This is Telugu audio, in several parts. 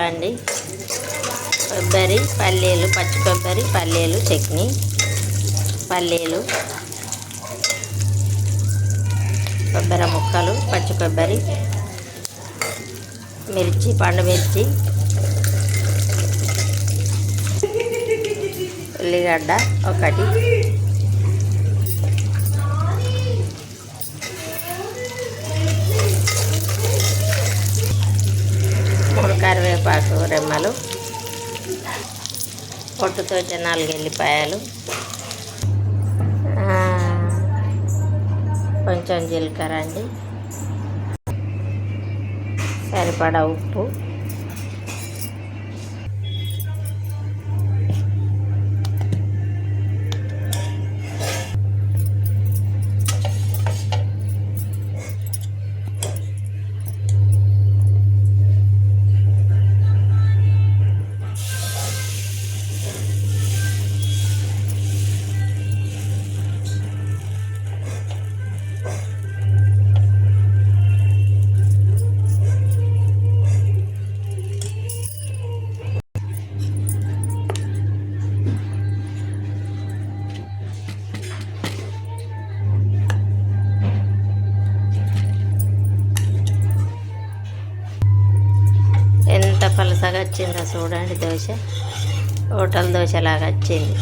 అండి కొబ్బరి పల్లీలు, పచ్చి కొబ్బరి పల్లీలు చట్నీ, పల్లీలు, కొబ్బరి ముక్కలు, పచ్చి కొబ్బరి, మిర్చి, పండు మిర్చి, ఉల్లిగడ్డ ఒకటి, కరివేపాకు రెమ్మలు, పొట్టుతో 4 ఎల్లిపాయలు, కొంచెం జీలకర్ర అండి, సరిపడా ఉప్పు, ఎంత పలసగా వచ్చిందో చూడండి. దోశ హోటల్ దోశలాగా వచ్చింది.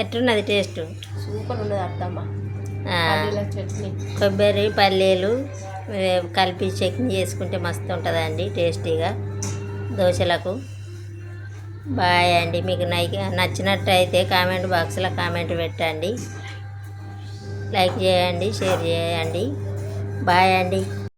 ఎట్లున్నది టేస్ట్? సూపర్ ఉన్నది అత్తమ్మ. చట్నీ, కొబ్బరి పల్లీలు కలిపి చట్నీ చేసుకుంటే మస్తు ఉంటుందండి టేస్టీగా దోశలకు. బాయ్ అండి. మీకు నచ్చినట్టయితే కామెంట్ బాక్స్లో కామెంట్ పెట్టండి, లైక్ చేయండి, షేర్ చేయండి. బాయ్ అండి.